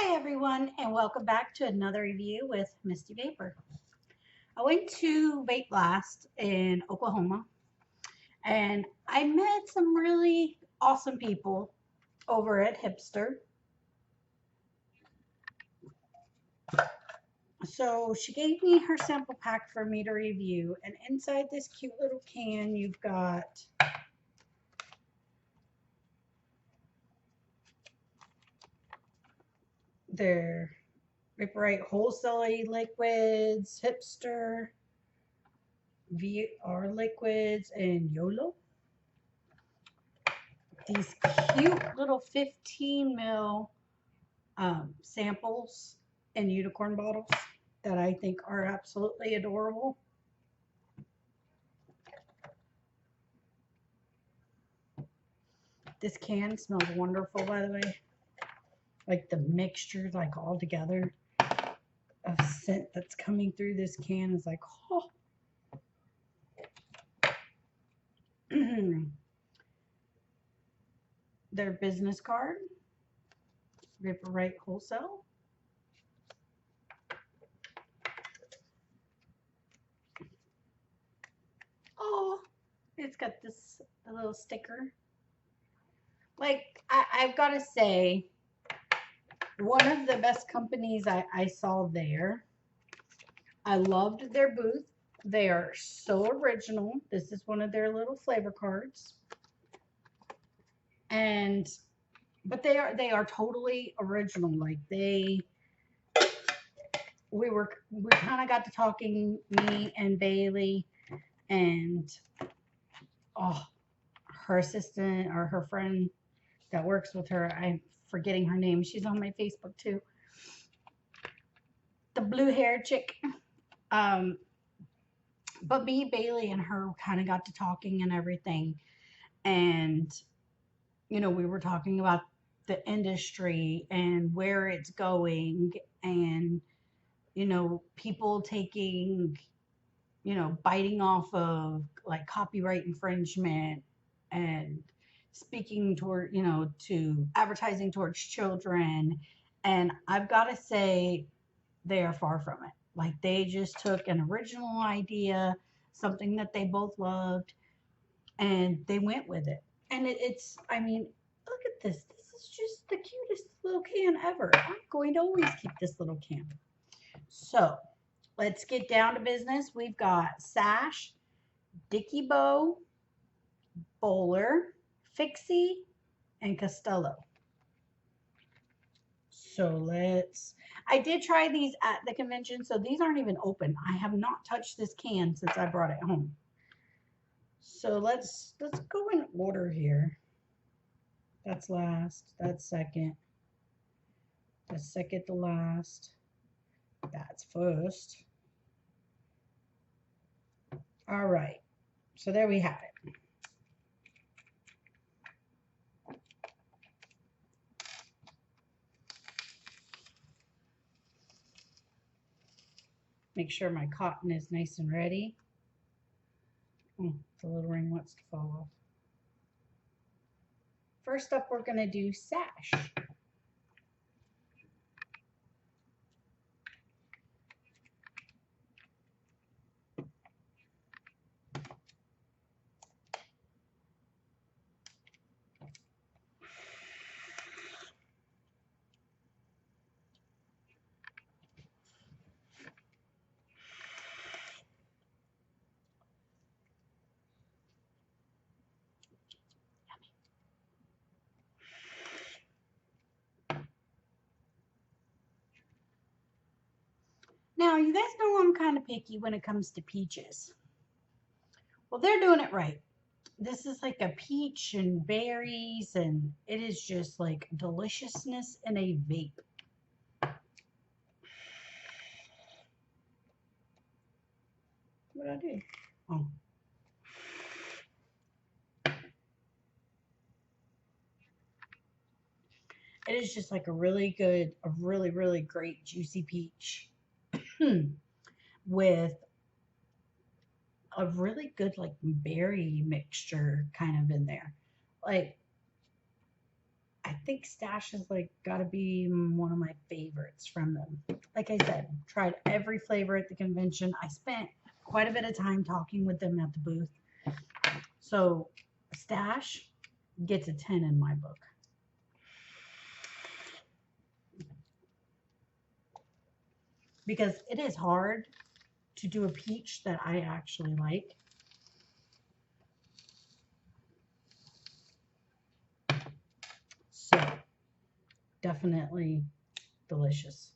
Hi, everyone, and welcome back to another review with Misty Vapor. I went to Vape Blast in Oklahoma and I met some really awesome people over at Hipster. So she gave me her sample pack for me to review, and inside this cute little can, you've got their Vaporite wholesale liquids, Hipster, VR liquids, and YOLO. These cute little 15 mil samples in unicorn bottles that I think are absolutely adorable. This can smells wonderful, by the way. Like the mixture, like all together of scent that's coming through this can is like, oh. Their business card, Vaporite Wholesale. Oh, it's got this little sticker. Like, I've got to say, one of the best companies I saw there. I loved their booth. They are so original. This is one of their little flavor cards. And but they are totally original. Like we kind of got to talking, me and Bailey, and oh, her assistant or her friend that works with her. I'm forgetting her name. She's on my Facebook too. The blue hair chick. Um, but me, Bailey, and her kind of got to talking and everything. And, we were talking about the industry and where it's going and, people taking, biting off of like copyright infringement and speaking toward, to advertising towards children. And I've got to say, they are far from it. Like they just took an original idea, something that they both loved, and they went with it. And I mean, look at this. This is just the cutest little can ever. I'm going to always keep this little can. So let's get down to business. We've got Sash, Dicky Bow, Bowler, Fixie, and Costello. I did try these at the convention, so these aren't even open. I have not touched this can since I brought it home. So let's go in order here. That's last, that's second, that's second to last, that's first. All right, so there we have it. Make sure my cotton is nice and ready. Oh, the little ring wants to fall off. First up, we're going to do Sash. Now, you guys know I'm kind of picky when it comes to peaches. Well, they're doing it right. This is like a peach and berries, and it is just like deliciousness in a vape. What did I do? Oh. It is just like a really, really great juicy peach with a really good like berry mixture kind of in there. Like I think Stash is like got to be one of my favorites from them. Like I said, tried every flavor at the convention. I spent quite a bit of time talking with them at the booth. So Stash gets a 10 in my book. Because it is hard to do a peach that I actually like. So definitely delicious.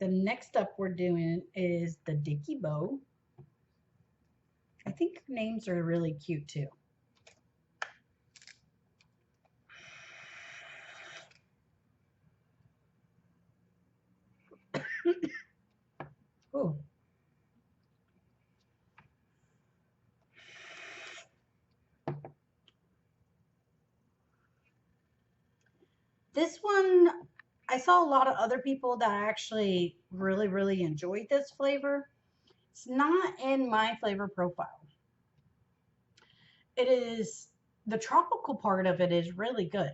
The next up we're doing is the Dicky Bow. I think names are really cute too. Oh, this one, I saw a lot of other people that actually really enjoyed this flavor. It's not in my flavor profile. It is, the tropical part of it is really good,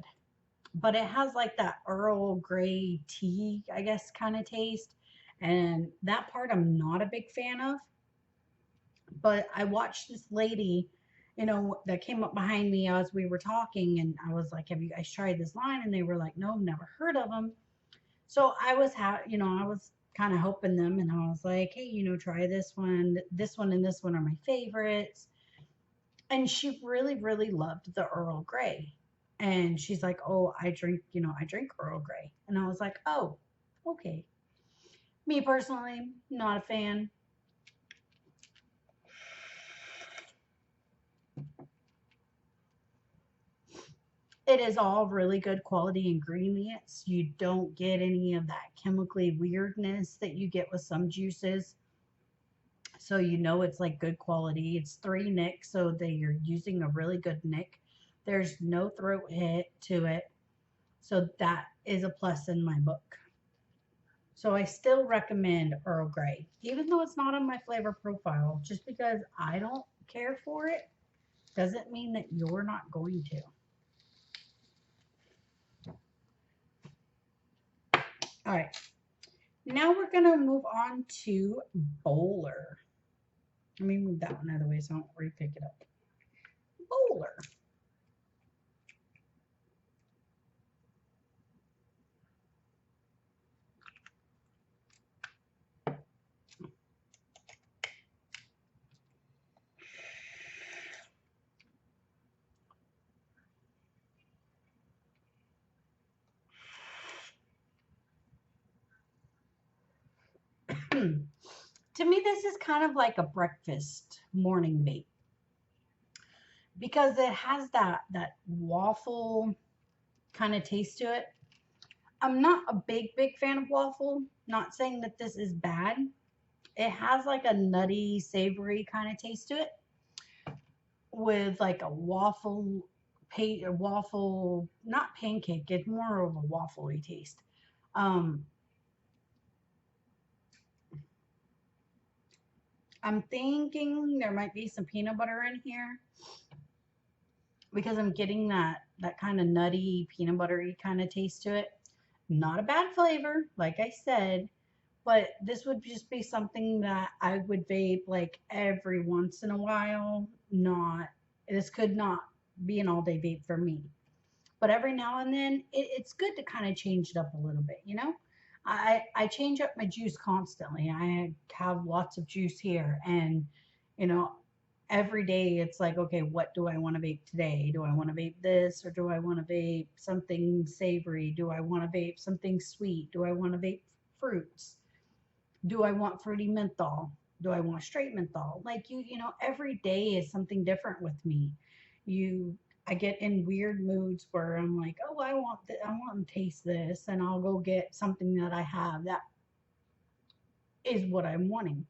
but it has like that Earl Grey tea, I guess, kind of taste. And that part I'm not a big fan of. But I watched this lady, that came up behind me as we were talking, and I was like, "Have you guys tried this line?" And they were like, "No, never heard of them." So I was kind of helping them, and I was like, "Hey, try this one. This one and this one are my favorites." And she really loved the Earl Grey, and she's like, "Oh, I drink Earl Grey," and I was like, "Oh, okay." Me personally, not a fan. It is all really good quality ingredients. You don't get any of that chemically weirdness that you get with some juices. So it's like good quality. It's 3 nic, so you're using a really good nick. There's no throat hit to it. So that is a plus in my book. So I still recommend Earl Grey, even though it's not on my flavor profile. Just because I don't care for it doesn't mean that you're not going to. All right. Now we're going to move on to Bowler. Let me move that one out of the way so I don't re-pick it up. Bowler. To me, this is kind of like a breakfast morning bake because it has that waffle kind of taste to it. I'm not a big fan of waffle. Not saying that this is bad. It has like a nutty, savory kind of taste to it with like a waffle, not pancake. It's more of a waffly taste. Um, I'm thinking there might be some peanut butter in here because I'm getting that kind of nutty, peanut buttery kind of taste to it. Not a bad flavor, like I said, but this would just be something that I would vape like every once in a while. Not This could not be an all day vape for me. But every now and then it's good to kind of change it up a little bit. I change up my juice constantly. I have lots of juice here, and you know every day it's like, okay, what do I want to vape today? Do I want to vape this, or do I want to vape something savory? Do I want to vape something sweet? Do I want to vape fruits? Do I want fruity menthol? Do I want straight menthol? Like every day is something different with me. You I get in weird moods where I'm like, oh, I want to taste this, and I'll go get something that I have that is what I'm wanting.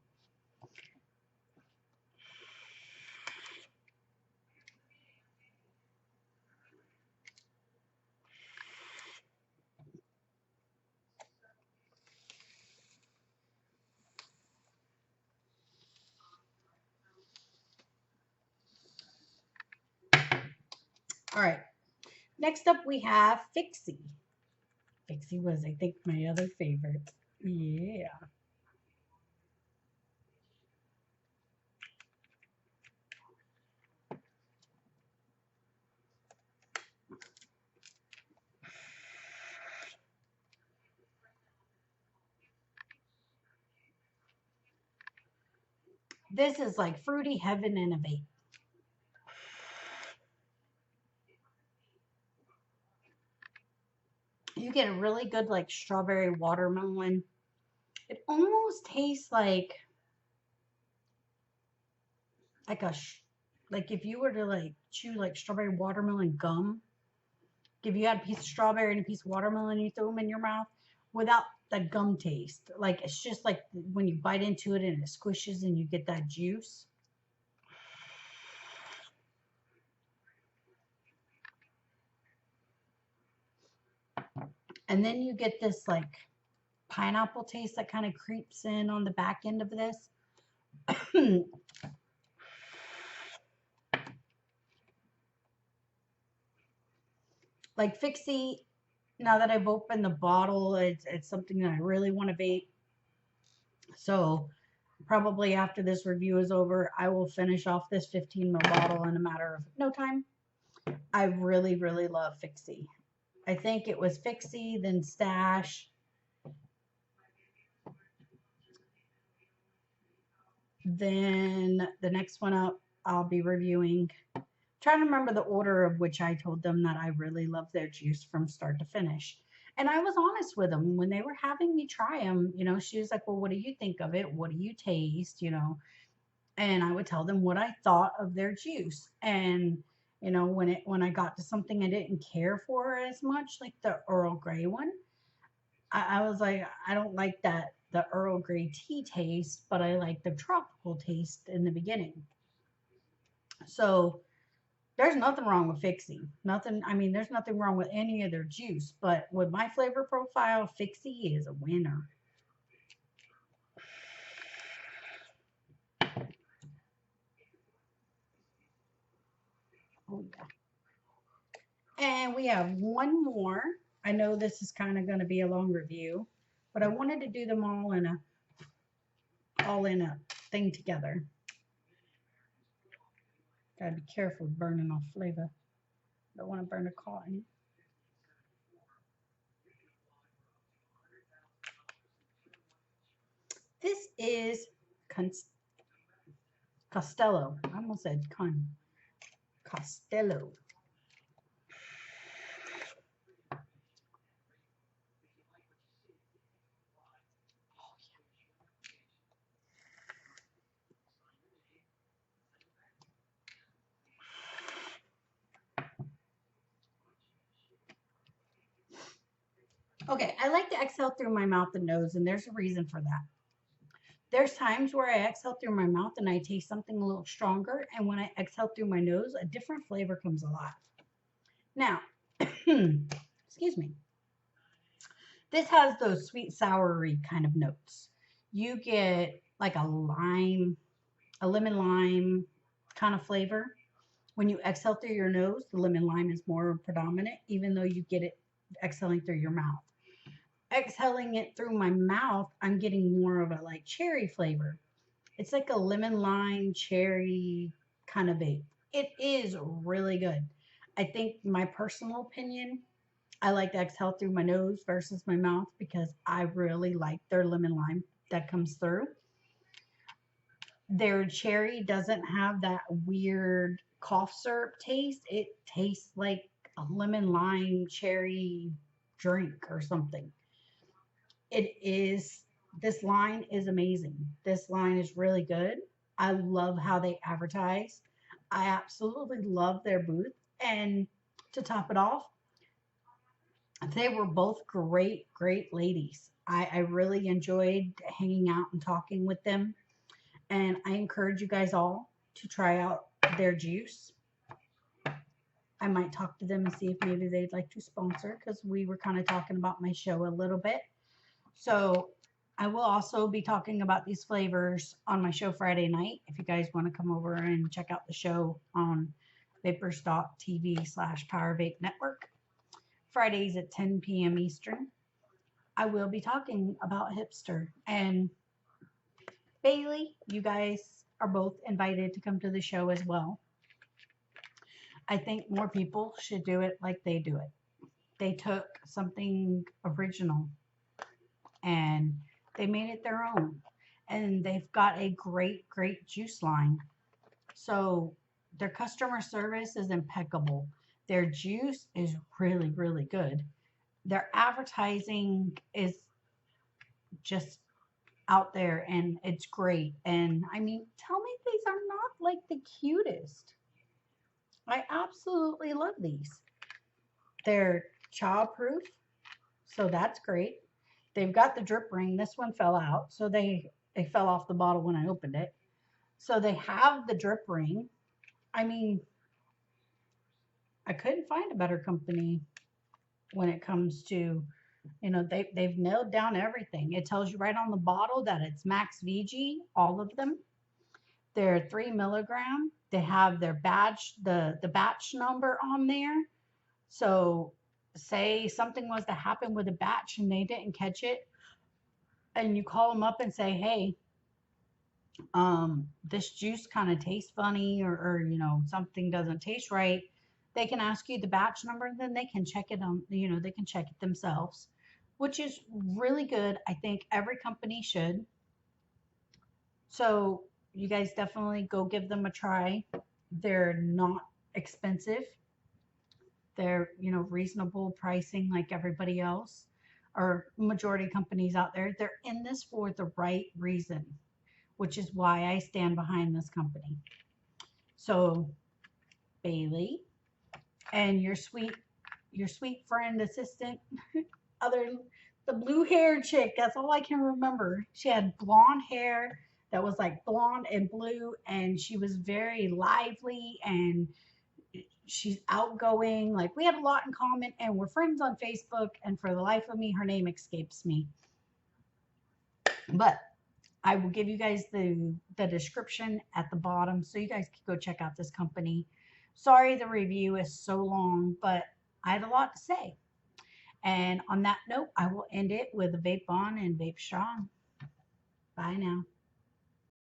All right. Next up, we have Fixie. Fixie was, I think, my other favorite. Yeah. This is like fruity heaven in a vape. You get a really good like strawberry watermelon. It almost tastes like like if you were to like chew like strawberry watermelon gum. If you had a piece of strawberry and a piece of watermelon, you throw them in your mouth without the gum taste. Like it's just like when you bite into it and it squishes and you get that juice. And then you get this like pineapple taste that kind of creeps in on the back end of this. Like Fixie, now that I've opened the bottle, it's something that I really want to vape. So probably after this review is over, I will finish off this 15 ml bottle in a matter of no time. I really, really love Fixie. I think it was Fixie, then Stash, then the next one up I'll be reviewing. Trying to remember the order of which I told them that I really love their juice from start to finish. And I was honest with them when they were having me try them. You know, she was like, "Well, what do you think of it? What do you taste?" You know, and I would tell them what I thought of their juice. And you know, when I got to something I didn't care for as much, like the Earl Grey one, I was like, I don't like that the Earl Grey tea taste, but I like the tropical taste in the beginning. So there's nothing wrong with Fixie. Nothing. I mean, there's nothing wrong with any of their juice, but with my flavor profile, Fixie is a winner. Oh yeah. And we have one more. I know this is kind of going to be a long review, but I wanted to do them all in a thing together. Gotta be careful burning off flavor. Don't want to burn a cotton. This is Costello. I almost said Costello. Okay, I like to exhale through my mouth and nose, and there's a reason for that. There's times where I exhale through my mouth and I taste something a little stronger, and when I exhale through my nose, a different flavor comes alive. Now, excuse me, this has those sweet soury kind of notes. You get like a lemon lime kind of flavor. When you exhale through your nose, the lemon lime is more predominant, even though you get it exhaling through your mouth. Exhaling it through my mouth, I'm getting more of a like cherry flavor. It's like a lemon lime cherry kind of vape. It is really good. I think my personal opinion, I like to exhale through my nose versus my mouth because I really like their lemon lime that comes through. Their cherry doesn't have that weird cough syrup taste. It tastes like a lemon lime cherry drink or something. It is, this line is amazing. This line is really good. I love how they advertise. I absolutely love their booth. And to top it off, they were both great, great ladies. I really enjoyed hanging out and talking with them. And I encourage you guys all to try out their juice. I might talk to them and see if maybe they'd like to sponsor because we were kind of talking about my show a little bit. So I will also be talking about these flavors on my show Friday night. If you guys want to come over and check out the show on vapors.tv/Power Vape Network, Fridays at 10 p.m. Eastern. I will be talking about hipster. And Bailey, you guys are both invited to come to the show as well. I think more people should do it like they do it. They took something original and they made it their own. And they've got a great, great juice line. So their customer service is impeccable. Their juice is really, really good. Their advertising is just out there and it's great. And I mean, tell me these are not like the cutest. I absolutely love these. They're child proof, so that's great. They've got the drip ring. This one fell out, so they fell off the bottle when I opened it. So they have the drip ring. I mean, I couldn't find a better company when it comes to, they've nailed down everything. It tells you right on the bottle that it's max VG, all of them. They're 3 milligram. They have their badge, the batch number on there. So say something was to happen with a batch and they didn't catch it, and you call them up and say, hey, this juice kind of tastes funny, or something doesn't taste right, they can ask you the batch number, and then they can check it on, they can check it themselves, which is really good. I think every company should. So you guys definitely go give them a try. They're not expensive. They're, reasonable pricing like everybody else, or majority companies out there. They're in this for the right reason, which is why I stand behind this company. So Bailey and your sweet friend assistant, other the blue haired chick, that's all I can remember. She had blonde hair that was like blonde and blue, and she was very lively and she's outgoing. Like, we had a lot in common, and we're friends on Facebook, and for the life of me, her name escapes me. But I will give you guys the description at the bottom so you guys can go check out this company. Sorry the review is so long, but I had a lot to say. And on that note, I will end it with a vape on and vape strong. Bye now.